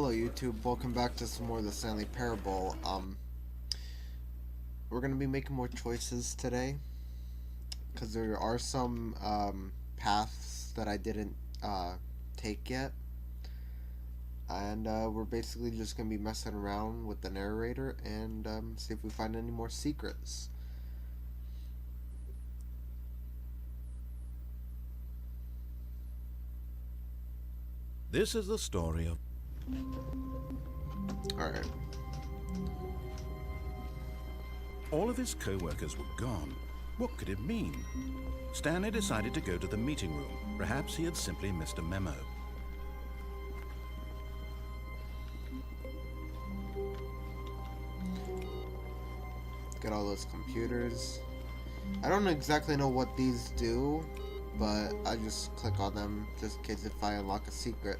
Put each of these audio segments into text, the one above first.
Hello YouTube, welcome back to some more of the Stanley Parable. We're gonna be making more choices today, because there are some paths that I didn't take yet. And we're basically just gonna be messing around with the narrator and see if we find any more secrets. This is the story of... Alright. All of his co-workers were gone. What could it mean? Stanley decided to go to the meeting room. Perhaps he had simply missed a memo. Get all those computers. I don't exactly know what these do, but I just click on them just in case if I unlock a secret.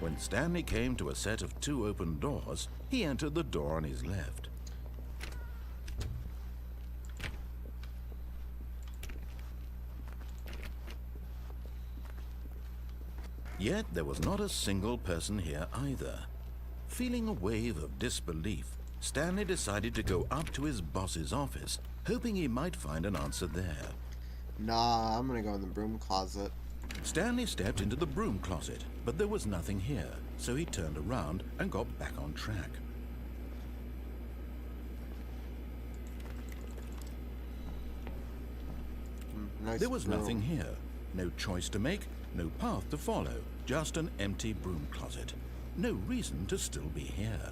When Stanley came to a set of 2 open doors, he entered the door on his left. Yet there was not a single person here either. Feeling a wave of disbelief, Stanley decided to go up to his boss's office, hoping he might find an answer there. Nah, I'm gonna go in the broom closet. Stanley stepped into the broom closet, but there was nothing here, so he turned around and got back on track. Nice There was broom. nothing here. No choice to make, no path to follow, just an empty broom closet. No reason to still be here.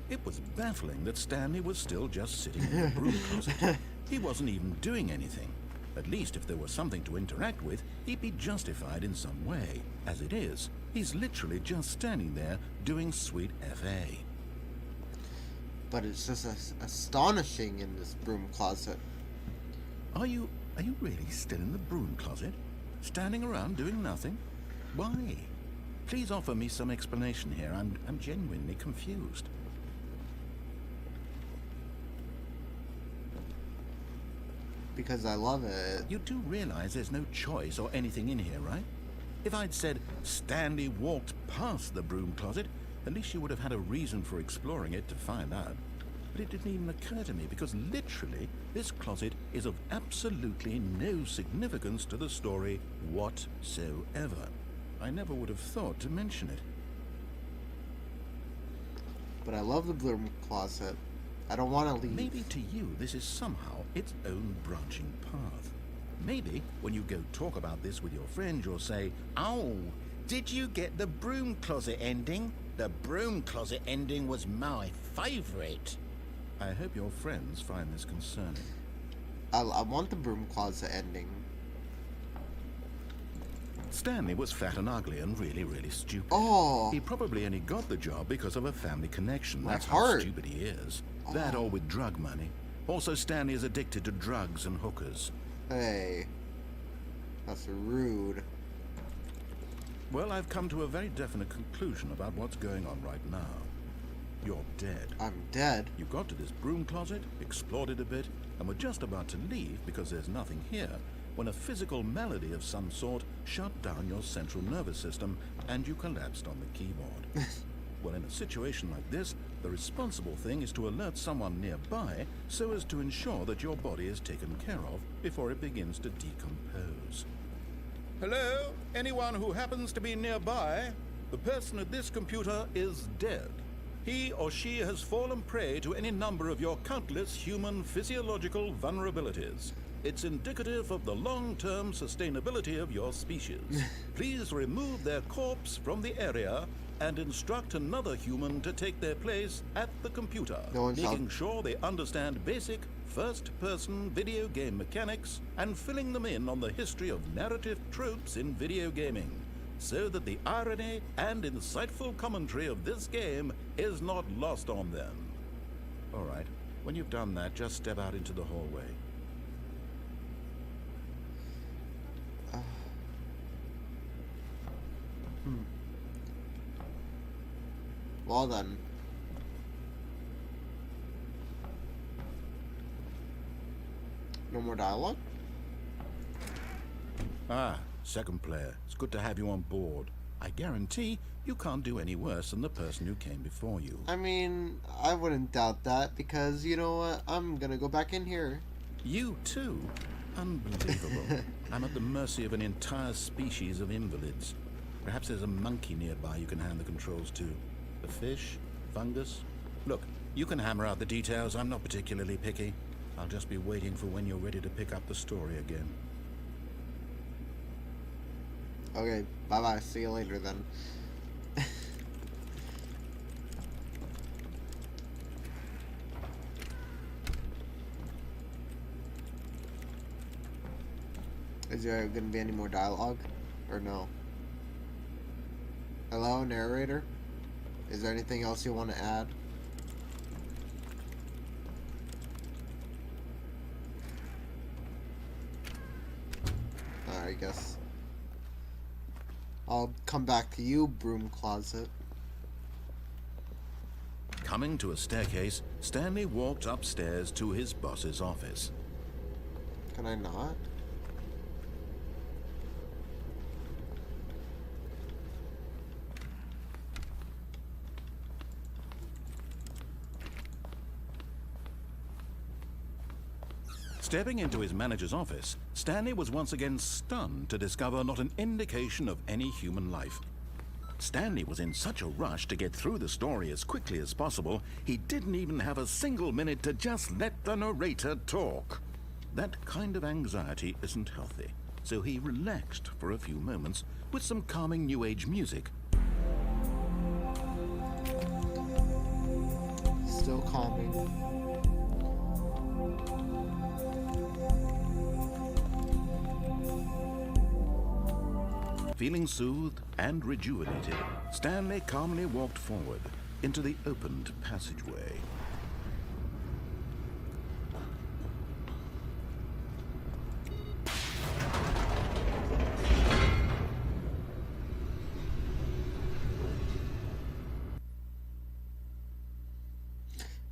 It was baffling that Stanley was still just sitting in the broom closet. He wasn't even doing anything. At least if there was something to interact with, he'd be justified in some way. As it is, he's literally just standing there doing sweet FA. But it's just astonishing in this broom closet. Are you really still in the broom closet? Standing around doing nothing? Why? Please offer me some explanation here. I'm genuinely confused. Because I love it. You do realize there's no choice or anything in here, right? If I'd said Stanley walked past the broom closet, at least you would have had a reason for exploring it to find out. But it didn't even occur to me because literally this closet is of absolutely no significance to the story whatsoever. I never would have thought to mention it. But I love the broom closet. I don't want to leave. Maybe to you this is somehow its own branching path. Maybe when you go talk about this with your friend, you'll say, Oh, did you get the broom closet ending? The broom closet ending was my favorite. I hope your friends find this concerning. I want the broom closet ending. Stanley was fat and ugly and really stupid. Oh. He probably only got the job because of a family connection. My That's heart. how stupid he is. That or with drug money. Also, Stanley is addicted to drugs and hookers. Hey. That's rude. Well, I've come to a very definite conclusion about what's going on right now. You're dead. I'm dead. You got to this broom closet, explored it a bit, and were just about to leave because there's nothing here, when a physical malady of some sort shut down your central nervous system and you collapsed on the keyboard. Well, in a situation like this, the responsible thing is to alert someone nearby so as to ensure that your body is taken care of before it begins to decompose. Hello? Anyone who happens to be nearby? The person at this computer is dead. He or she has fallen prey to any number of your countless human physiological vulnerabilities. It's indicative of the long-term sustainability of your species. Please remove their corpse from the area and instruct another human to take their place at the computer, making sure they understand basic first-person video game mechanics and filling them in on the history of narrative tropes in video gaming, so that the irony and insightful commentary of this game is not lost on them. All right, when you've done that, just step out into the hallway. Well then. No more dialogue? Ah, second player. It's good to have you on board. I guarantee you can't do any worse than the person who came before you. I mean, I wouldn't doubt that because, you know what, I'm gonna go back in here. You too? Unbelievable. I'm at the mercy of an entire species of invalids. Perhaps there's a monkey nearby you can hand the controls to. A fish? Fungus? Look, you can hammer out the details. I'm not particularly picky. I'll just be waiting for when you're ready to pick up the story again. Okay, bye-bye. See you later then. Is there gonna be any more dialogue? Or no? Hello, narrator? Is there anything else you want to add? I guess I'll come back to you, broom closet. Coming to a staircase, Stanley walked upstairs to his boss's office. Can I not? Stepping into his manager's office, Stanley was once again stunned to discover not an indication of any human life. Stanley was in such a rush to get through the story as quickly as possible, he didn't even have a single minute to just let the narrator talk. That kind of anxiety isn't healthy, so he relaxed for a few moments with some calming New Age music. Still calming. Feeling soothed and rejuvenated, Stanley calmly walked forward into the opened passageway.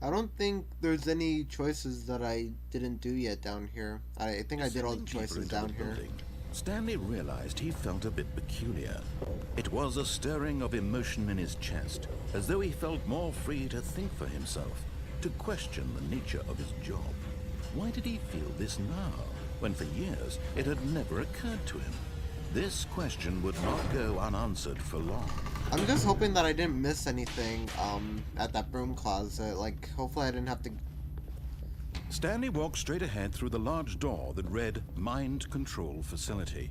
I don't think there's any choices that I didn't do yet down here. I think I did all the choices down here. Stanley realized he felt a bit peculiar. It was a stirring of emotion in his chest, as though he felt more free to think for himself, to question the nature of his job. Why did he feel this now, when for years it had never occurred to him? This question would not go unanswered for long. I'm just hoping that I didn't miss anything at that broom closet. Like, hopefully I didn't have to... Stanley walked straight ahead through the large door that read Mind Control Facility.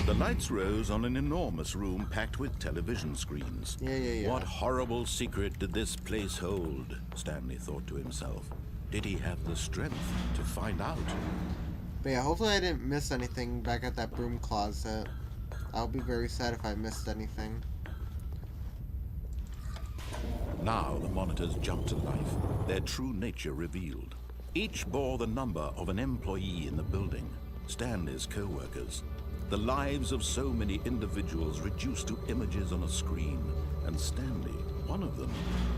The lights rose on an enormous room packed with television screens. Yeah. What horrible secret did this place hold? Stanley thought to himself. Did he have the strength to find out? But yeah, hopefully I didn't miss anything back at that broom closet. I'll be very sad if I missed anything. Now the monitors jumped to life, their true nature revealed. Each bore the number of an employee in the building, Stanley's co-workers. The lives of so many individuals reduced to images on a screen, and Stanley, one of them,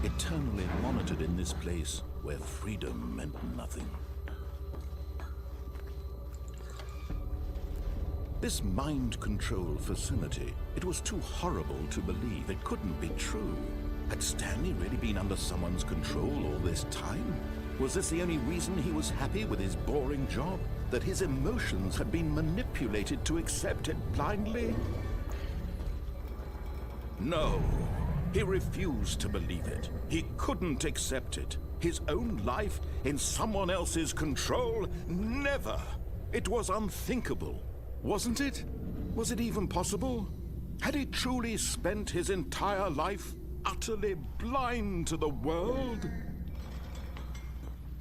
eternally monitored in this place where freedom meant nothing. This mind control facility, it was too horrible to believe. It couldn't be true. Had Stanley really been under someone's control all this time? Was this the only reason he was happy with his boring job? That his emotions had been manipulated to accept it blindly? No, he refused to believe it. He couldn't accept it. His own life in someone else's control? Never! It was unthinkable, wasn't it? Was it even possible? Had he truly spent his entire life utterly blind to the world?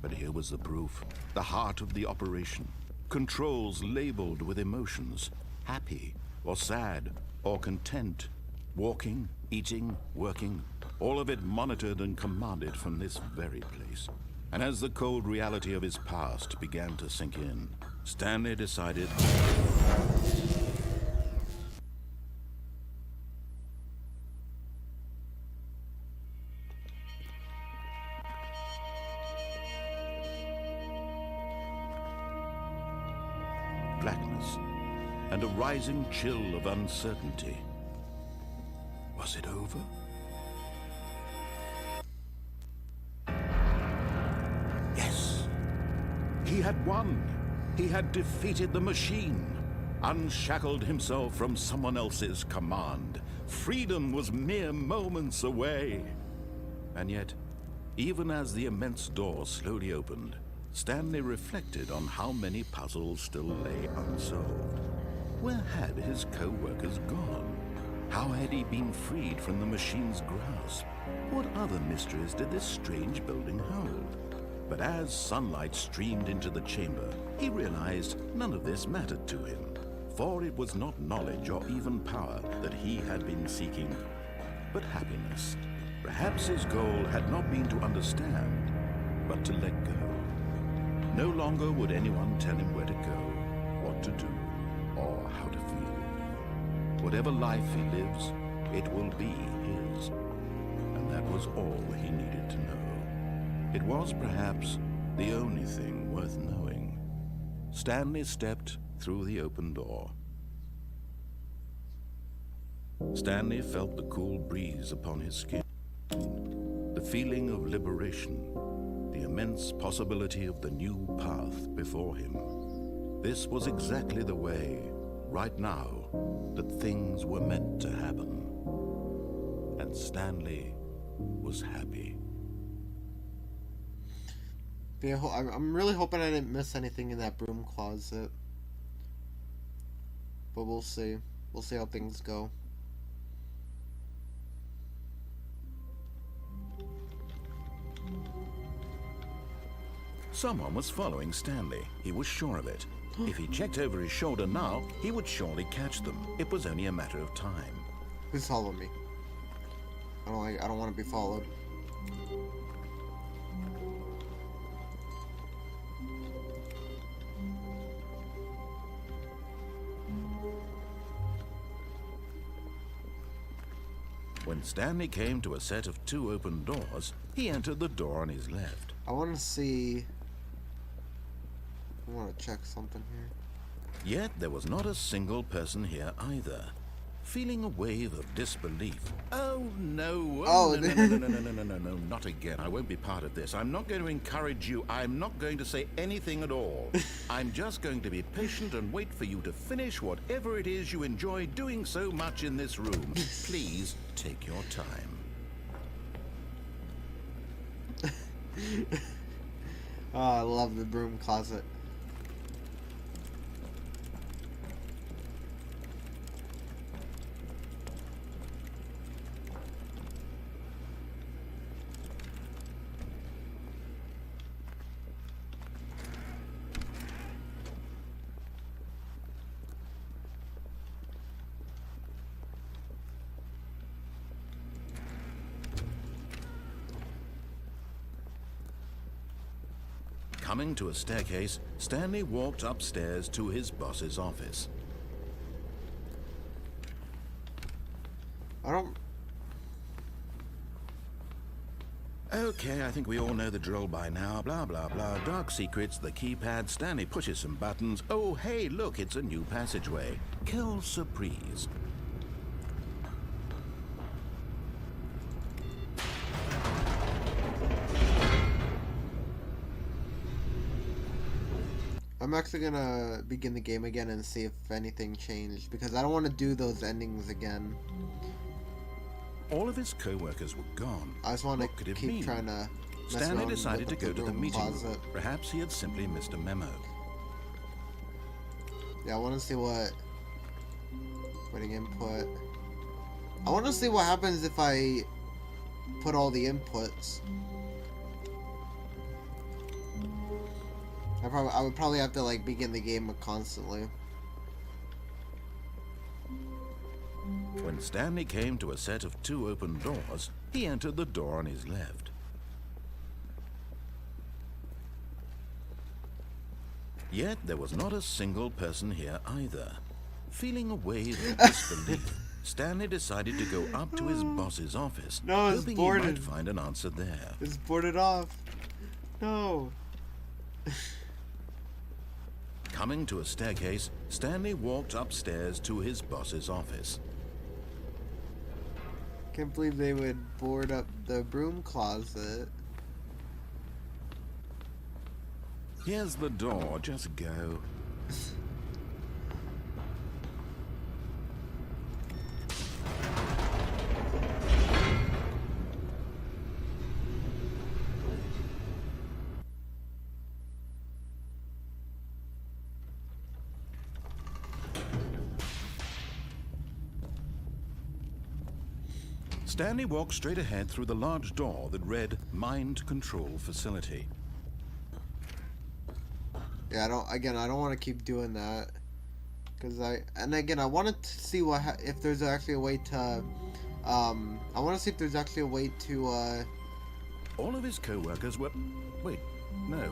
But here was the proof, the heart of the operation. Controls labeled with emotions, happy or sad or content, walking, eating, working, all of it monitored and commanded from this very place. And as the cold reality of his past began to sink in, Stanley decided and a rising chill of uncertainty. Was it over? Yes. He had won. He had defeated the machine, unshackled himself from someone else's command. Freedom was mere moments away. And yet, even as the immense door slowly opened, Stanley reflected on how many puzzles still lay unsolved. Where had his co-workers gone? How had he been freed from the machine's grasp? What other mysteries did this strange building hold? But as sunlight streamed into the chamber, he realized none of this mattered to him, for it was not knowledge or even power that he had been seeking, but happiness. Perhaps his goal had not been to understand, but to let go. No longer would anyone tell him where to go, what to do, or how to feel. Whatever life he lives, it will be his. And that was all he needed to know. It was perhaps the only thing worth knowing. Stanley stepped through the open door. Stanley felt the cool breeze upon his skin, the feeling of liberation, the immense possibility of the new path before him. This was exactly the way, right now, that things were meant to happen. And Stanley was happy. Yeah, I'm really hoping I didn't miss anything in that broom closet. But we'll see. We'll see how things go. Someone was following Stanley. He was sure of it. If he checked over his shoulder now, he would surely catch them. It was only a matter of time. Who's following me? I don't want to be followed. When Stanley came to a set of 2 open doors, he entered the door on his left. I want to see... I want to check something here. Yet there was not a single person here either. Feeling a wave of disbelief. Oh, no. Oh, No, not again. I won't be part of this. I'm not going to encourage you. I'm not going to say anything at all. I'm just going to be patient and wait for you to finish whatever it is you enjoy doing so much in this room. Please take your time. Oh, I love the broom closet. Coming to a staircase, Stanley walked upstairs to his boss's office. I don't... Okay, I think we all know the drill by now. Blah, blah, blah. Dark secrets, the keypad. Stanley pushes some buttons. Oh, hey, look, it's a new passageway. Quelle surprise. I'm actually gonna begin the game again and see if anything changed, because I don't want to do those endings again. All of his co-workers were gone. I just want What could to it keep mean? trying to mess Stanley around decided to with go to the broom meeting room. closet. Perhaps he had simply missed a memo. Yeah, I want to see what... Putting input... I want to see what happens if I put all the inputs. I would probably have to, like, begin the game constantly. When Stanley came to a set of 2 open doors, he entered the door on his left. Yet there was not a single person here either. Feeling a wave of disbelief, Stanley decided to go up to his boss's office, No, it's hoping boarded. he might find an answer there. It's boarded off. No. Coming to a staircase, Stanley walked upstairs to his boss's office. Can't believe they would board up the broom closet. Here's the door, just go. Stanley walked straight ahead through the large door that read Mind Control Facility. Yeah, I don't want to keep doing that. I wanted to see if there's actually a way to, I want to see if there's actually a way to, All of his co-workers were... Wait, no.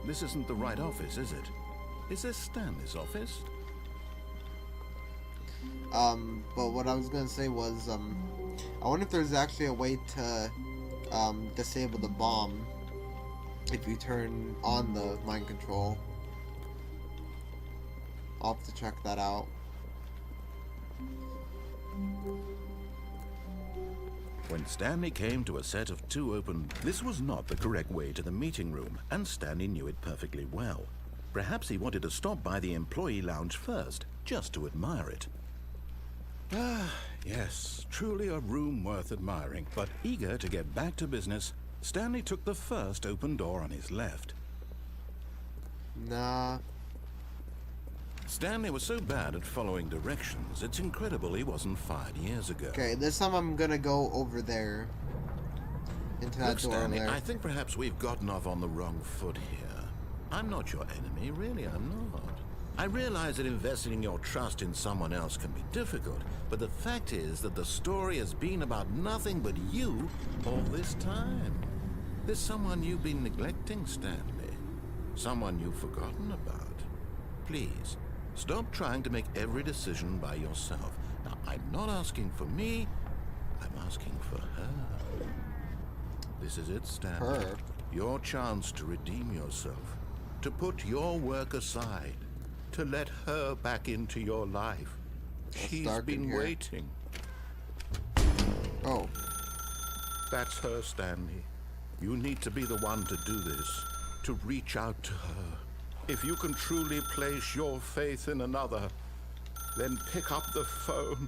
This isn't the right office, is it? Is this Stanley's office? But what I was gonna say was, I wonder if there's actually a way to, disable the bomb if you turn on the mind control. I'll have to check that out. When Stanley came to a set of two open... This was not the correct way to the meeting room, and Stanley knew it perfectly well. Perhaps he wanted to stop by the employee lounge first, just to admire it. Ah, yes, truly a room worth admiring. But eager to get back to business, Stanley took the first open door on his left. Nah. Stanley was so bad at following directions, it's incredible he wasn't fired years ago. Okay, this time I'm gonna go over there. Into that Look, door Stanley, there. I think perhaps we've gotten off on the wrong foot here. I'm not your enemy, really, I'm not. I realize that investing your trust in someone else can be difficult, but the fact is that the story has been about nothing but you all this time. There's someone you've been neglecting, Stanley. Someone you've forgotten about. Please, stop trying to make every decision by yourself. Now, I'm not asking for me, I'm asking for her. This is it, Stanley. Her? Your chance to redeem yourself, to put your work aside, to let her back into your life. She's dark in been here. waiting. Oh. That's her, Stanley. You need to be the one to do this, to reach out to her. If you can truly place your faith in another, then pick up the phone.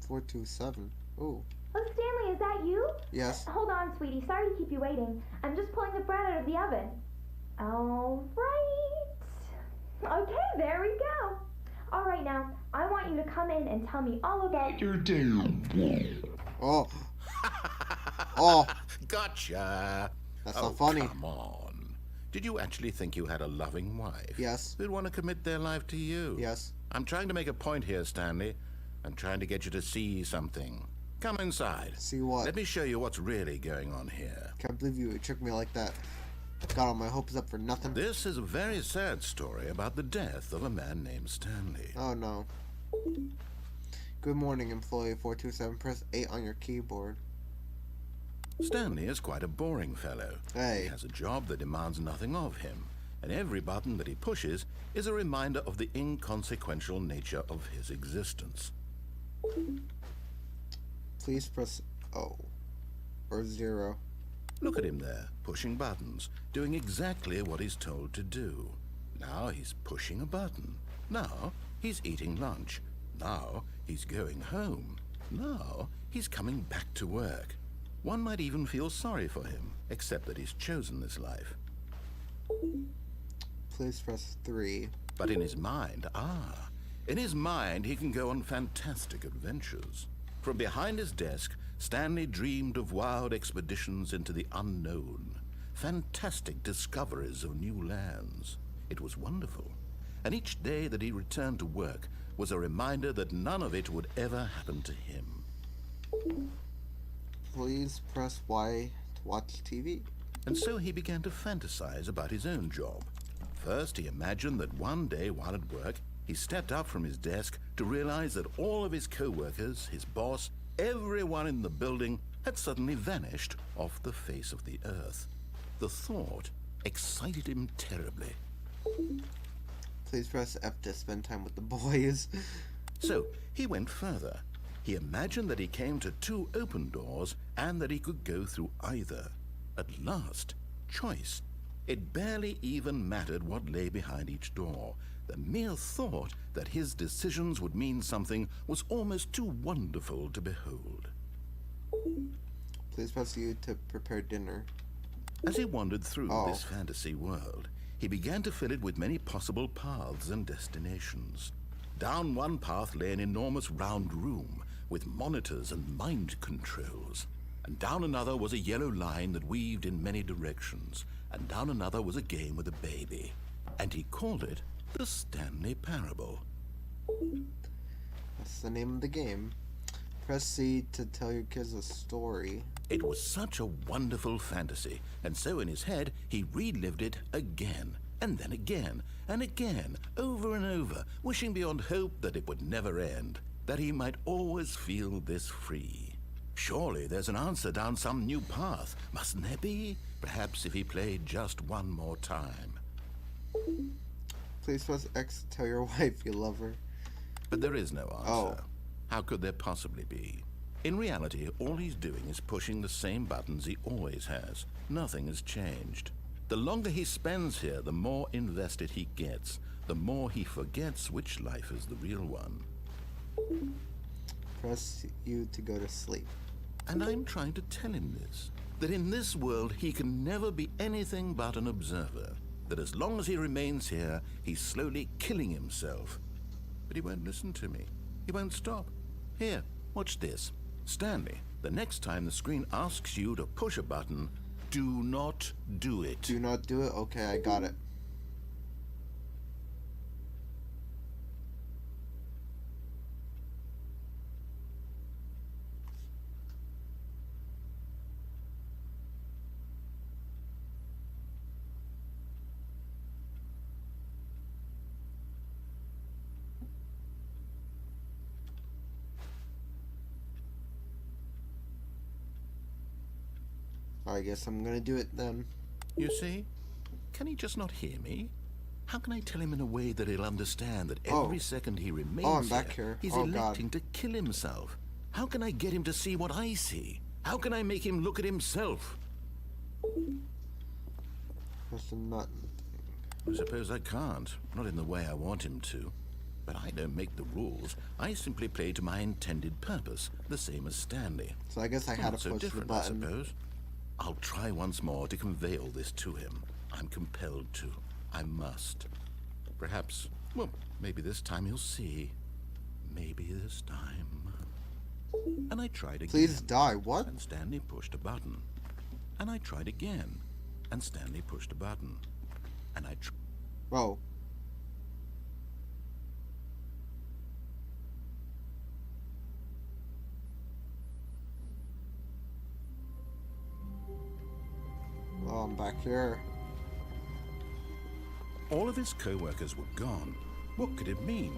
$427. Ooh. Oh, Stanley, is that you? Yes. Hold on, sweetie. Sorry to keep you waiting. I'm just pulling the bread out of the oven. All right. Okay, there we go. All right, now, I want you to come in and tell me all about your day. Oh. Oh. Gotcha. That's not funny. Come on. Did you actually think you had a loving wife? Yes. Who'd want to commit their life to you? Yes. I'm trying to make a point here, Stanley. I'm trying to get you to see something. Come inside. See what? Let me show you what's really going on here. Can't believe you tricked me like that. Got all my hopes up for nothing. This is a very sad story about the death of a man named Stanley. Oh no. Good morning, employee 427. Press 8 on your keyboard. Stanley is quite a boring fellow. Hey. He has a job that demands nothing of him, and every button that he pushes is a reminder of the inconsequential nature of his existence. Please press O or 0. Look at him there, pushing buttons, doing exactly what he's told to do. Now he's pushing a button. Now he's eating lunch. Now he's going home. Now he's coming back to work. One might even feel sorry for him, except that he's chosen this life. Please press 3. But in his mind, he can go on fantastic adventures. From behind his desk, Stanley dreamed of wild expeditions into the unknown, fantastic discoveries of new lands. It was wonderful, and each day that he returned to work was a reminder that none of it would ever happen to him. Please press Y to watch TV. And so he began to fantasize about his own job. First, he imagined that one day while at work, he stepped up from his desk to realize that all of his co-workers, his boss, everyone in the building had suddenly vanished off the face of the earth. The thought excited him terribly. Please press F to spend time with the boys. So he went further. He imagined that he came to 2 open doors and that he could go through either. At last, choice. It barely even mattered what lay behind each door. The mere thought that his decisions would mean something was almost too wonderful to behold. Please press U to prepare dinner. As he wandered through this fantasy world, he began to fill it with many possible paths and destinations. Down one path lay an enormous round room with monitors and mind controls. And down another was a yellow line that weaved in many directions. And down another was a game with a baby. And he called it the Stanley Parable. That's the name of the game. Press C to tell your kids a story. It was such a wonderful fantasy, and so in his head he relived it again, and then again, and again, over and over, wishing beyond hope that it would never end, that he might always feel this free. Surely there's an answer down some new path, mustn't there be? Perhaps if he played just one more time. Please press X to tell your wife you love her. But there is no answer. How could there possibly be? In reality, all he's doing is pushing the same buttons he always has. Nothing has changed. The longer he spends here, the more invested he gets, the more he forgets which life is the real one. Press U to go to sleep. And I'm trying to tell him this, that in this world he can never be anything but an observer, that as long as he remains here, he's slowly killing himself. But he won't listen to me. He won't stop. Here, watch this. Stanley, the next time the screen asks you to push a button, do not do it. Do not do it? Okay, I got it. I guess I'm gonna do it then. You see? Can he just not hear me? How can I tell him in a way that he'll understand that every second he remains I'm back here. he's Oh, electing God. to kill himself? How can I get him to see what I see? How can I make him look at himself? Press the button. I suppose I can't. Not in the way I want him to. But I don't make the rules. I simply play to my intended purpose, the same as Stanley. So I guess I had Not to so push the different, I button. suppose. I'll try once more to convey all this to him. I'm compelled to. I must. Perhaps, well, maybe this time he'll see. Maybe this time. And I tried again. Please die. What? And Stanley pushed a button. And I tried again. And Stanley pushed a button. And I tried. Whoa. Oh, I'm back here. All of his co-workers were gone. What could it mean?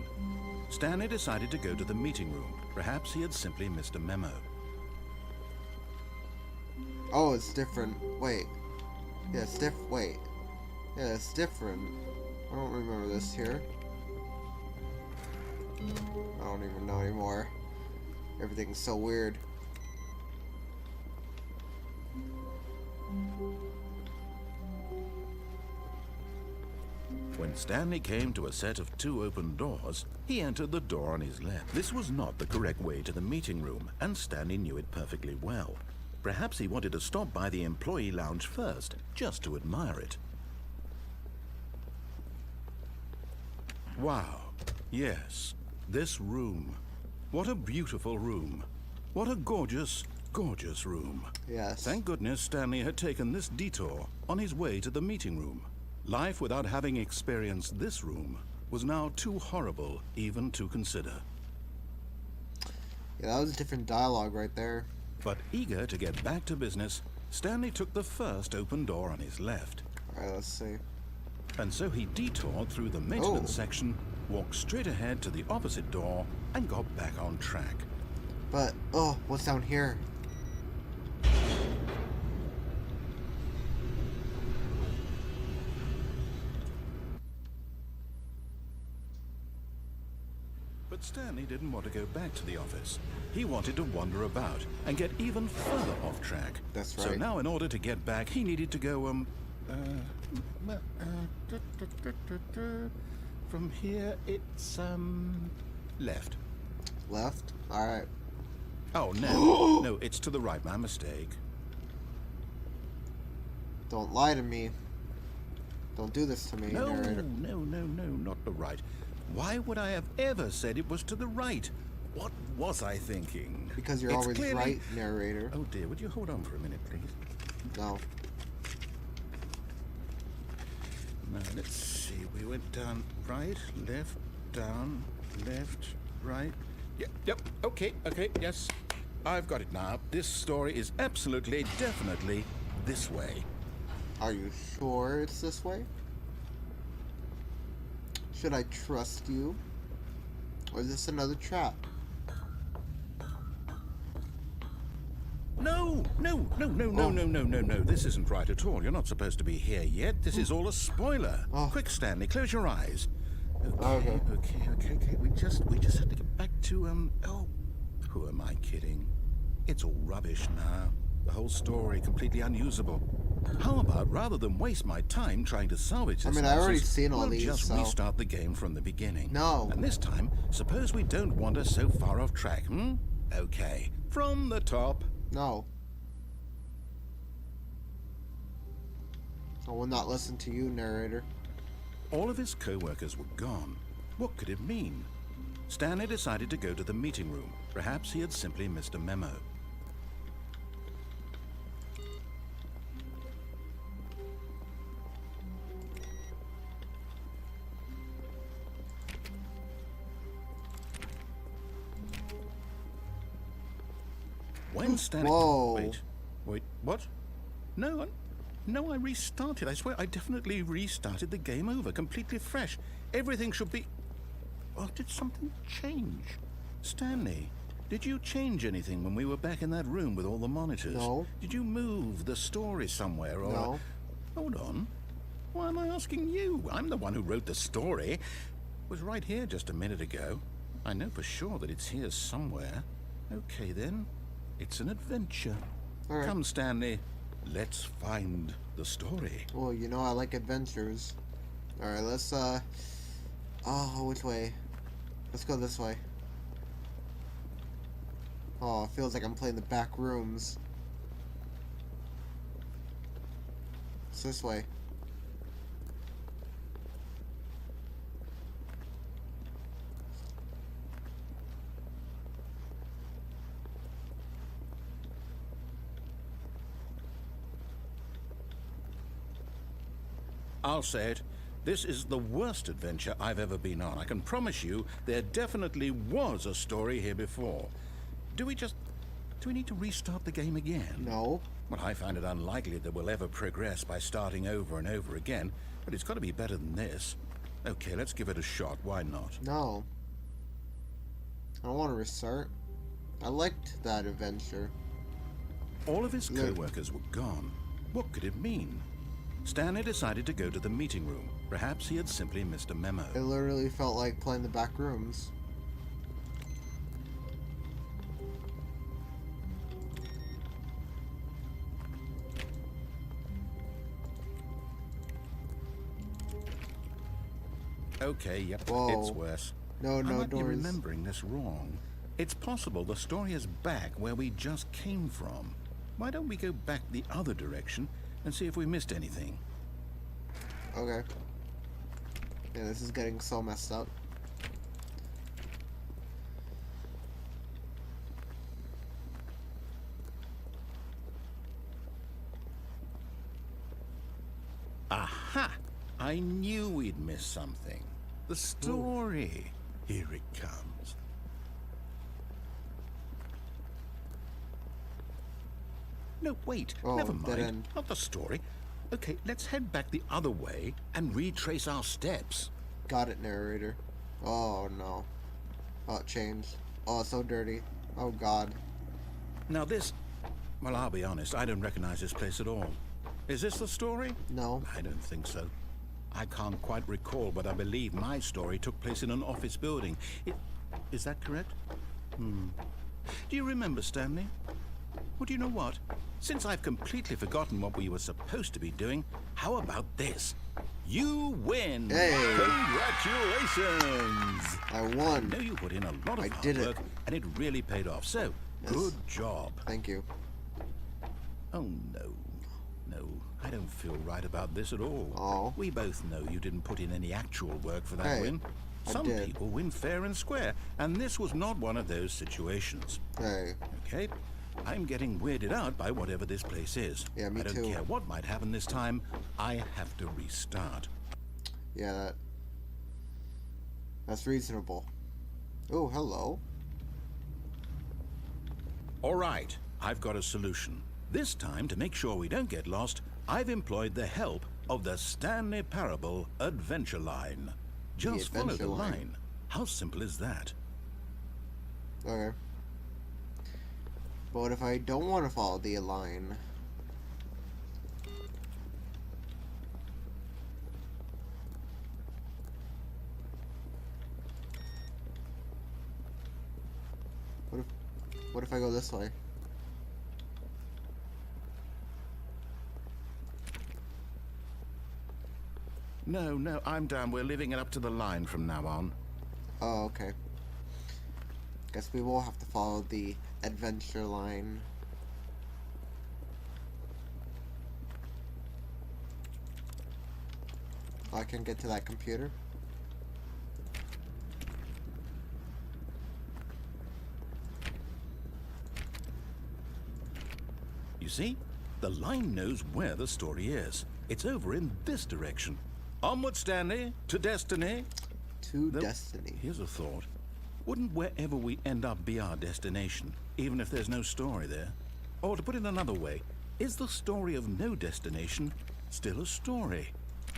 Stanley decided to go to the meeting room. Perhaps he had simply missed a memo. Oh, it's different. Wait. Yeah, it's different. Wait. Yeah, it's different. I don't remember this here. I don't even know anymore. Everything's so weird. When Stanley came to a set of 2 open doors, he entered the door on his left. This was not the correct way to the meeting room, and Stanley knew it perfectly well. Perhaps he wanted to stop by the employee lounge first, just to admire it. Wow. Yes, this room. What a beautiful room. What a gorgeous, gorgeous room. Yes. Thank goodness Stanley had taken this detour on his way to the meeting room. Life without having experienced this room was now too horrible even to consider. Yeah, that was a different dialogue right there. But eager to get back to business, Stanley took the first open door on his left. Alright, let's see. And so he detoured through the maintenance section, walked straight ahead to the opposite door, and got back on track. But, oh, what's down here? But Stanley didn't want to go back to the office. He wanted to wander about and get even further off track. That's So right. now, in order to get back, he needed to go, from here, it's, left. Left? Alright. Oh, no. No, it's to the right. My mistake. Don't lie to me. Don't do this to me, No, narrator. no, not the right. Why would I have ever said it was to the right? What was I thinking? Because you're It's always clearly- right, narrator. Oh dear, would you hold on for a minute, please? No. Now, let's see. We went down right, left, down, left, right. Yep, okay, yes. I've got it now. This story is absolutely, definitely this way. Are you sure it's this way? Should I trust you? Or is this another trap? No. This isn't right at all. You're not supposed to be here yet. This is all a spoiler. Oh. Quick, Stanley, close your eyes. Okay. Okay. We just have to get back to, oh, who am I kidding? It's all rubbish now. The whole story completely unusable. How about, rather than waste my time trying to salvage this I mean, I already nonsense, seen all we'll these, just so- restart the game from the beginning. No. And this time, suppose we don't wander so far off track, Okay, from the top. No. I will not listen to you, narrator. All of his co-workers were gone. What could it mean? Stanley decided to go to the meeting room. Perhaps he had simply missed a memo. When Stanley... Whoa. Wait, what? No, I restarted. I swear I definitely restarted the game over, completely fresh. Everything should be... Oh, did something change? Stanley, did you change anything when we were back in that room with all the monitors? No. Did you move the story somewhere or... No. Hold on. Why am I asking you? I'm the one who wrote the story. It was right here just a minute ago. I know for sure that it's here somewhere. Okay, then. It's an adventure. All right. Come, Stanley. Let's find the story. Well, you know I like adventures. Alright, let's, oh, which way? Let's go this way. Oh, it feels like I'm playing the back rooms. It's this way. I'll say it. This is the worst adventure I've ever been on. I can promise you there definitely was a story here before. Do we need to restart the game again? No. Well, I find it unlikely that we'll ever progress by starting over and over again, but it's got to be better than this. Okay, let's give it a shot. Why not? No. I don't want to restart. I liked that adventure. All of his Yeah. co-workers were gone. What could it mean? Stanley decided to go to the meeting room. Perhaps he had simply missed a memo. It literally felt like playing the back rooms. Okay, yep, Whoa. it's worse. No, I no might be doors. remembering this wrong. It's possible the story is back where we just came from. Why don't we go back the other direction and see if we missed anything? Okay. Yeah, this is getting so messed up. Aha! I knew we'd miss something. The story. Here it comes. No, wait. Oh, Never dead mind. end. Not the story. Okay, let's head back the other way and retrace our steps. Got it, narrator. Oh, no. Oh, it changed. Oh, it's so dirty. Oh God. Now this... Well, I'll be honest, I don't recognize this place at all. Is this the story? No. I don't think so. I can't quite recall, but I believe my story took place in an office building. Is that correct? Do you remember, Stanley? Well, do you know what? Since I've completely forgotten what we were supposed to be doing, how about this? You win! Hey! Congratulations! I won. I know you put in a lot of I hard did it. work, and it really paid off. So, Yes. good job. Thank you. Oh, no. No, I don't feel right about this at all. Oh. We both know you didn't put in any actual work for that Hey, win. I Some did. people win fair and square, and this was not one of those situations. Hey. Okay? I'm getting weirded out by whatever this place is. Yeah, me I don't too. care what might happen this time. I have to restart. Yeah, that's reasonable. Oh, hello. All right, I've got a solution. This time, to make sure we don't get lost, I've employed the help of the Stanley Parable Adventure Line. Just follow Adventure the Line. line. How simple is that? Okay. But what if I don't want to follow the line? What if I go this way? No, I'm down. We're leaving it up to the line from now on. Oh, okay. Guess we will have to follow the adventure line. I can get to that computer. You see? The line knows where the story is. It's over in this direction. Onward, Stanley, to destiny. To Though, destiny. Here's a thought. Wouldn't wherever we end up be our destination, even if there's no story there? Or to put it another way, is the story of no destination still a story?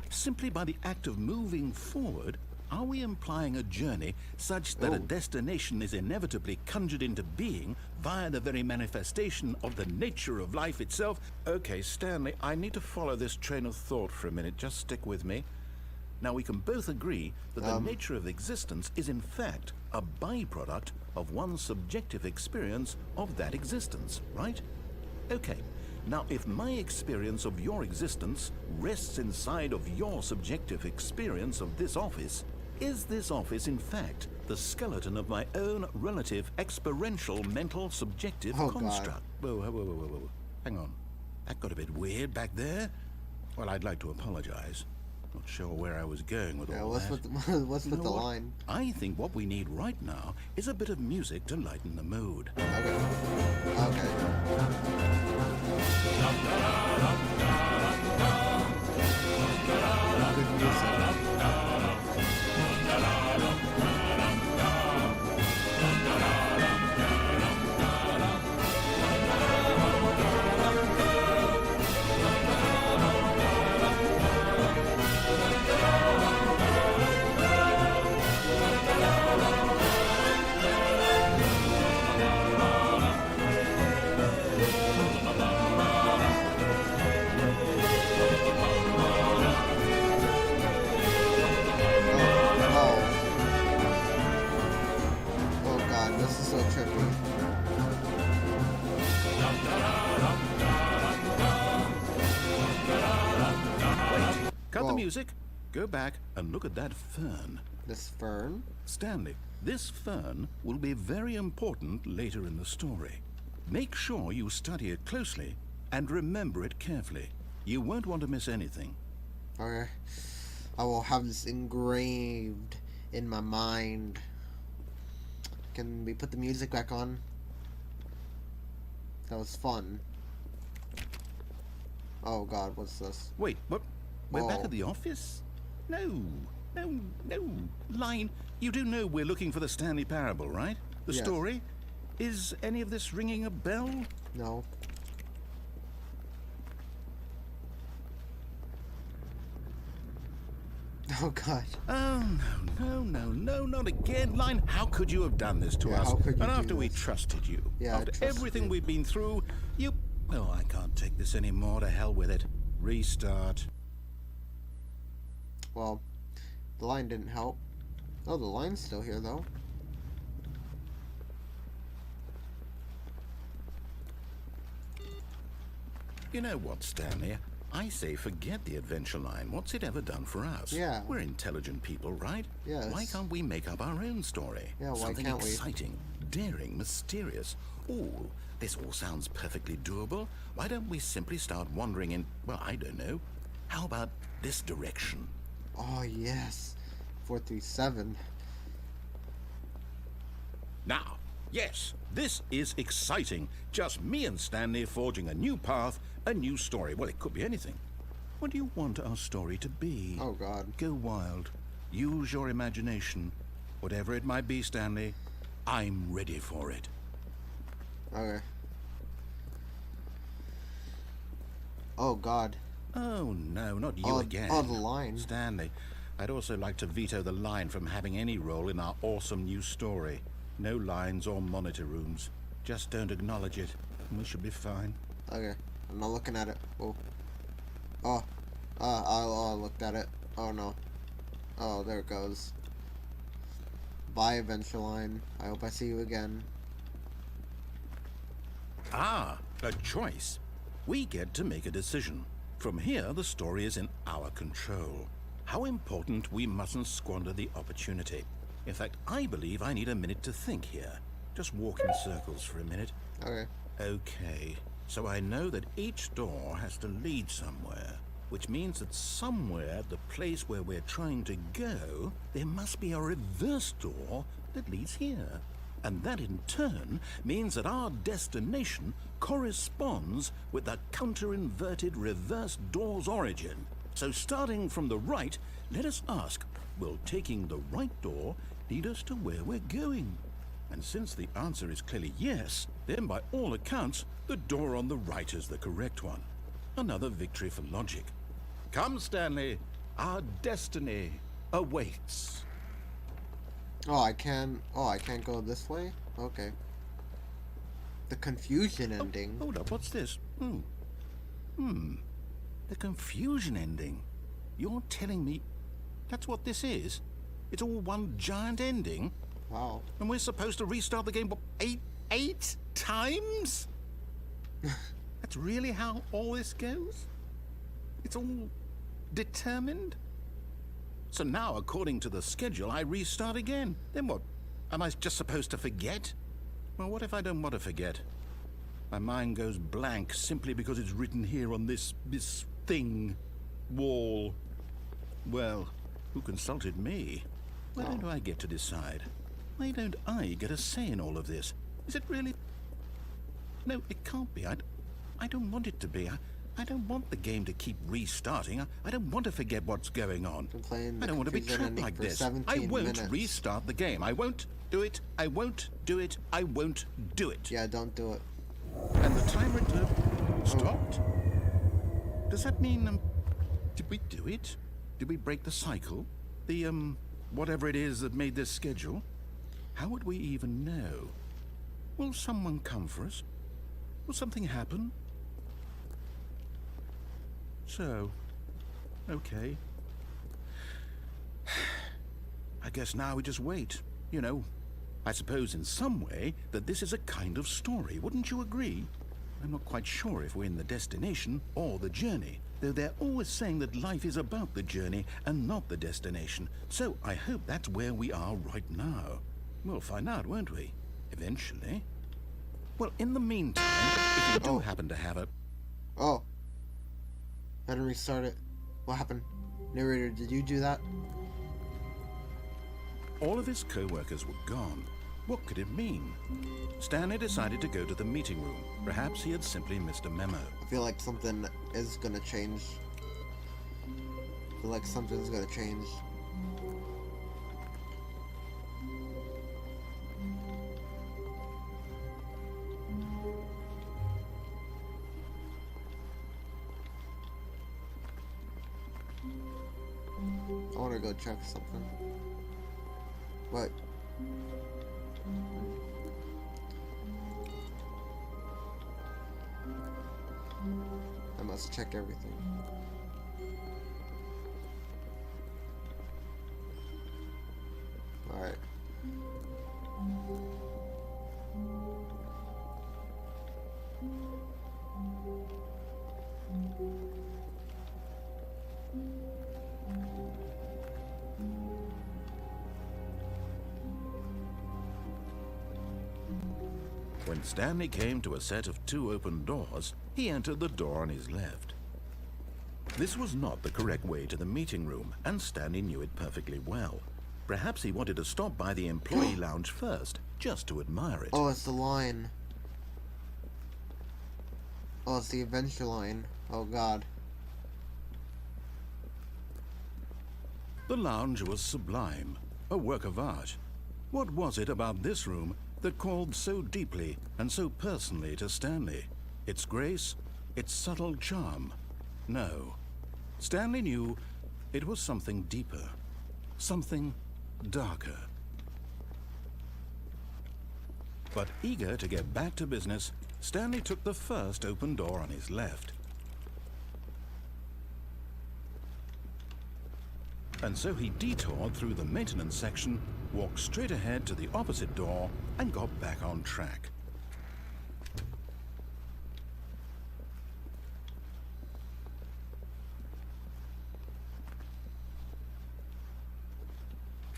Simply by the act of moving forward, are we implying a journey such that a destination is inevitably conjured into being via the very manifestation of the nature of life itself? Okay, Stanley, I need to follow this train of thought for a minute. Just stick with me. Now, we can both agree that the nature of existence is in fact a byproduct of one's subjective experience of that existence, right? Okay. Now, if my experience of your existence rests inside of your subjective experience of this office, is this office, in fact, the skeleton of my own relative experiential mental subjective Oh, God. construct? Whoa. Hang on. That got a bit weird back there. Well, I'd like to apologize. Not sure where I was going with Yeah, all what's that. with the, what's You with know the what? line? I think what we need right now is a bit of music to lighten the mood. Okay. Okay. Good music. Oh God, this is so trippy. Cut the Whoa. music, go back and look at that fern. This fern? Stanley, this fern will be very important later in the story. Make sure you study it closely and remember it carefully. You won't want to miss anything. Okay. I will have this engraved in my mind. Can we put the music back on? That was fun. Oh God, what's this? Wait, what? We're back Whoa. at the office? No. Line, you do know we're looking for the Stanley Parable, right? The Yes. story? Is any of this ringing a bell? No. Oh god. Oh, no, not again. Line, how could you have done this to Yeah, us? how could you And do after we this? trusted you, Yeah, I after trusted everything you. we've been through, you... Oh, I can't take this anymore. To hell with it. Restart. Well, the line didn't help. Oh, the line's still here though. You know what, Stanley? I say forget the adventure line. What's it ever done for us? Yeah. We're intelligent people, right? Yes. Why can't we make up our own story? Yeah, why Something can't we? exciting, daring, mysterious. Ooh, this all sounds perfectly doable. Why don't we simply start wandering in, well, I don't know. How about this direction? Oh yes. 437. Now, yes, this is exciting. Just me and Stanley forging a new path, a new story. Well, it could be anything. What do you want our story to be? Oh god. Go wild. Use your imagination. Whatever it might be, Stanley, I'm ready for it. Okay. Oh god. Oh, no, not you Oh, again. oh, the line. Stanley, I'd also like to veto the line from having any role in our awesome new story. No lines or monitor rooms. Just don't acknowledge it, and we should be fine. Okay. I'm not looking at it. Oh. Oh. I looked at it. Oh no. Oh, there it goes. Bye, Adventure Line. I hope I see you again. Ah, a choice. We get to make a decision. From here, the story is in our control. How important we mustn't squander the opportunity. In fact, I believe I need a minute to think here. Just walk in circles for a minute. Okay. Okay, so I know that each door has to lead somewhere, which means that somewhere at the place where we're trying to go, there must be a reverse door that leads here. And that in turn means that our destination corresponds with the counter-inverted reverse door's origin. So starting from the right, let us ask, will taking the right door lead us to where we're going? And since the answer is clearly yes, then by all accounts, the door on the right is the correct one. Another victory for logic. Come, Stanley, our destiny awaits. Oh, I can't go this way? Okay. The confusion ending. Hold up, what's this? The confusion ending. You're telling me that's what this is? It's all one giant ending? Wow. And we're supposed to restart the game eight times? That's really how all this goes? It's all determined? So now, according to the schedule, I restart again. Then what? Am I just supposed to forget? Well, what if I don't want to forget? My mind goes blank simply because it's written here on this thing, wall. Well, who consulted me? Why don't I get to decide? Why don't I get a say in all of this? Is it really... No, it can't be. I don't want it to be. I don't want the game to keep restarting. I don't want to forget what's going on. Been playing the I don't want to be confusion trapped ending like for this. 17 I won't minutes. restart the game. I won't do it. I won't do it. I won't do it. Yeah, don't do it. And the timer stopped? Does that mean, did we do it? Did we break the cycle? The, whatever it is that made this schedule? How would we even know? Will someone come for us? Will something happen? So, okay. I guess now we just wait. You know, I suppose in some way that this is a kind of story, wouldn't you agree? I'm not quite sure if we're in the destination or the journey, though they're always saying that life is about the journey and not the destination. So I hope that's where we are right now. We'll find out, won't we? Eventually. Well, in the meantime, if you do happen to have a... Oh. I didn't restart it. What happened? Narrator, did you do that? All of his co-workers were gone. What could it mean? Stanley decided to go to the meeting room. Perhaps he had simply missed a memo. I feel like something is gonna change. I feel like something's gonna change. I wanna go check something. What? I must check everything. Alright. When Stanley came to a set of 2 open doors, he entered the door on his left. This was not the correct way to the meeting room, and Stanley knew it perfectly well. Perhaps he wanted to stop by the employee lounge first, just to admire it. Oh, it's the line. Oh, it's the adventure line. Oh, God. The lounge was sublime, a work of art. What was it about this room that called so deeply and so personally to Stanley? Its grace? Its subtle charm? No. Stanley knew it was something deeper, something darker. But eager to get back to business, Stanley took the first open door on his left. And so he detoured through the maintenance section, walked straight ahead to the opposite door, and got back on track.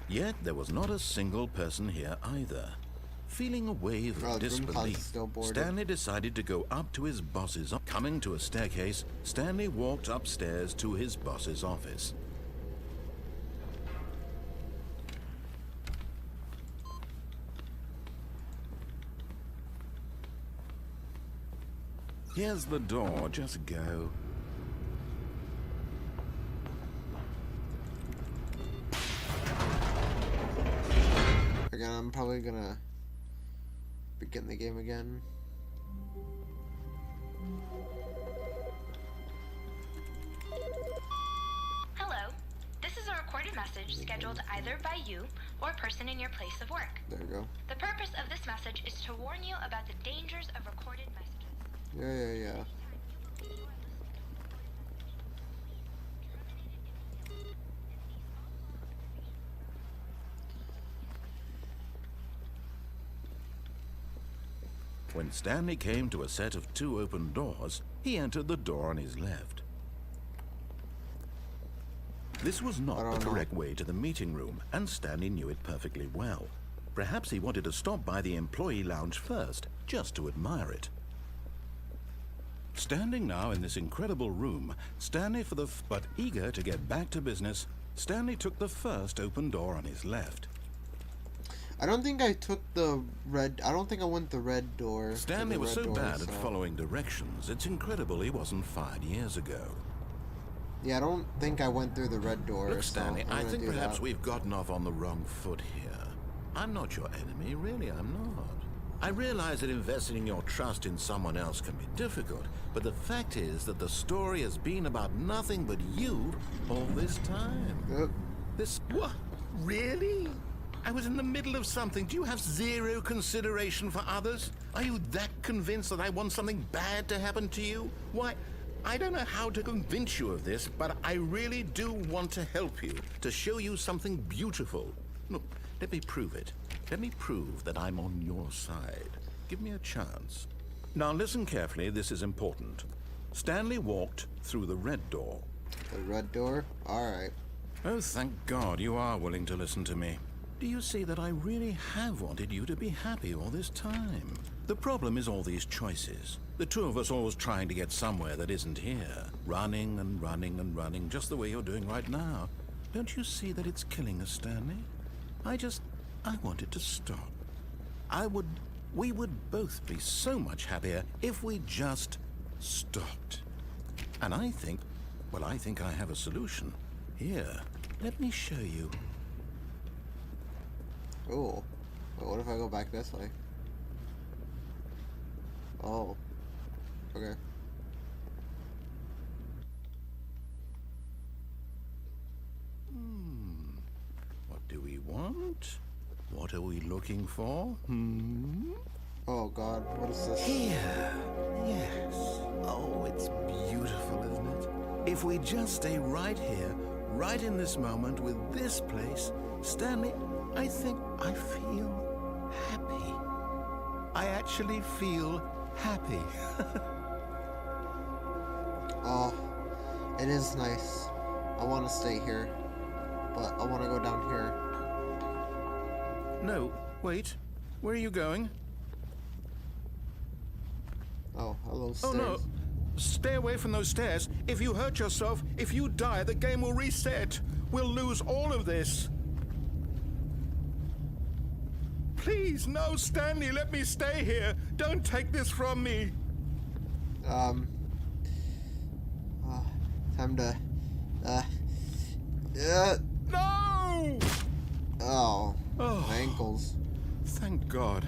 Yet there was not a single person here either. Feeling a wave of the room closet disbelief, is still boarded. Stanley decided to go up to his boss's. Coming to a staircase, Stanley walked upstairs to his boss's office. Here's the door, just go. Again, I'm probably gonna begin the game again. Hello. This is a recorded message scheduled either by you or a person in your place of work. There we go. The purpose of this message is to warn you about the dangers of recorded messages. Yeah. When Stanley came to a set of 2 open doors, he entered the door on his left. This was not the correct way to the meeting room, and Stanley knew it perfectly well. Perhaps he wanted to stop by the employee lounge first, just to admire it. Standing now in this incredible room, but eager to get back to business, Stanley took the first open door on his left. I don't think I took the red. I don't think I went the red door. Stanley was so bad at following directions, it's incredible he wasn't fired years ago. Yeah, I don't think I went through the red door. Look, Stanley, so I think perhaps that. we've gotten off on the wrong foot here. I'm not your enemy, really, I'm not. I realize that investing your trust in someone else can be difficult, but the fact is that the story has been about nothing but you all this time. Yep. What? Really? I was in the middle of something. Do you have zero consideration for others? Are you that convinced that I want something bad to happen to you? Why, I don't know how to convince you of this, but I really do want to help you, to show you something beautiful. Look, let me prove it. Let me prove that I'm on your side. Give me a chance. Now listen carefully, this is important. Stanley walked through the red door. The red door? Alright. Oh, thank God you are willing to listen to me. Do you see that I really have wanted you to be happy all this time? The problem is all these choices. The 2 of us always trying to get somewhere that isn't here. Running and running and running, just the way you're doing right now. Don't you see that it's killing us, Stanley? I want it to stop. We would both be so much happier if we just stopped. And I think I have a solution. Here, let me show you. Oh. Well, what if I go back this way? Oh. Okay. want? What are we looking for? Oh God, what is this? Here. Yes. Oh, it's beautiful, isn't it? If we just stay right here, right in this moment with this place, Stanley, I think I feel happy. I actually feel happy. Oh, it is nice. I want to stay here, but I want to go down here. No, wait. Where are you going? Oh, hello, Oh, stairs. no. Stay away from those stairs. If you hurt yourself, if you die, the game will reset. We'll lose all of this. Please, no, Stanley, let me stay here. Don't take this from me. Time to, No! oh, Oh. my ankles. Thank God.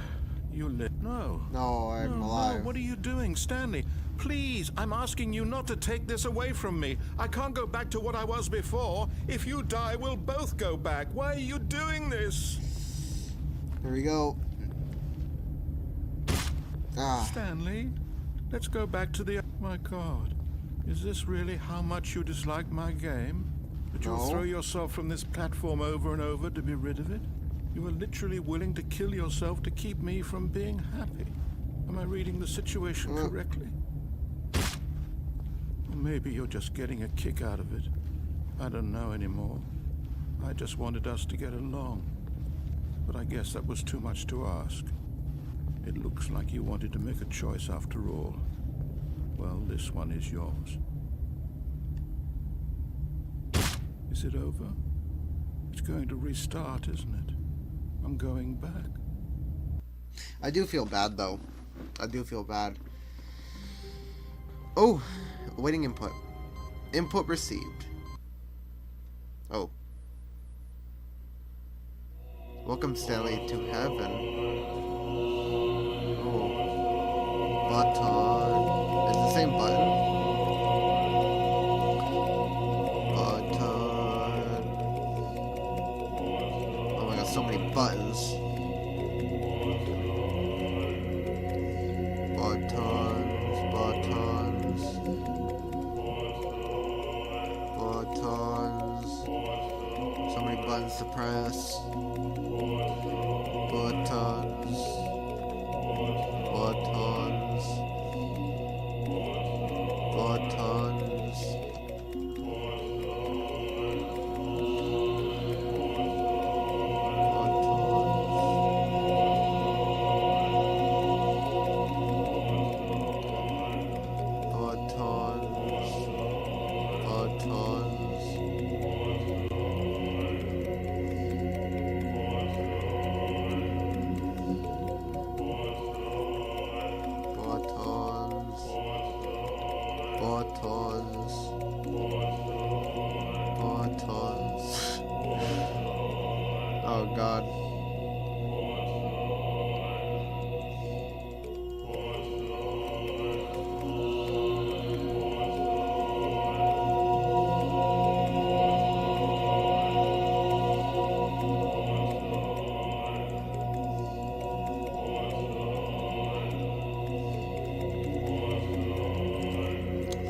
You live. No. No, I'm No, alive. what are you doing, Stanley? Please, I'm asking you not to take this away from me. I can't go back to what I was before. If you die, we'll both go back. Why are you doing this? Here we go. Ah, Stanley, let's go back to the... My God. Is this really how much you dislike my game? That you'll No. throw yourself from this platform over and over to be rid of it? You are literally willing to kill yourself to keep me from being happy. Am I reading the situation correctly? Or maybe you're just getting a kick out of it. I don't know anymore. I just wanted us to get along. But I guess that was too much to ask. It looks like you wanted to make a choice after all. Well, this one is yours. Is it over? It's going to restart, isn't it? I'm going back. I do feel bad though. I do feel bad. Oh, awaiting input. Input received. Oh. Welcome, Stanley, to heaven. Oh. Button. It's the same button. Button. Oh my god, so many buttons. Buttons, buttons. Buttons. So many buttons to press. Buttons. Buttons. Buttons. Buttons. Buttons. Oh god.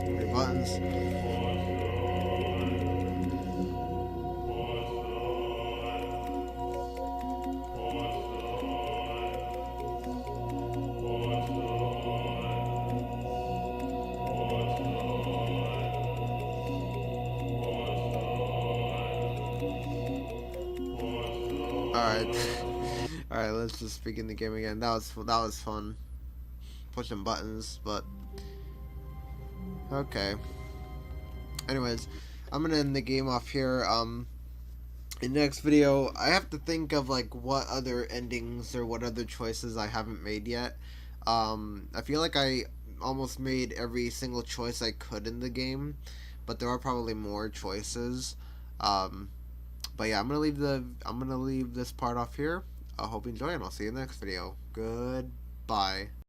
Three buttons. Alright. Alright, let's just begin the game again. That was fun. Pushing buttons, but okay. Anyways, I'm gonna end the game off here. In the next video, I have to think of like what other endings or what other choices I haven't made yet. I feel like I almost made every single choice I could in the game, but there are probably more choices. But yeah, I'm gonna leave this part off here. I hope you enjoy, and I'll see you in the next video. Goodbye.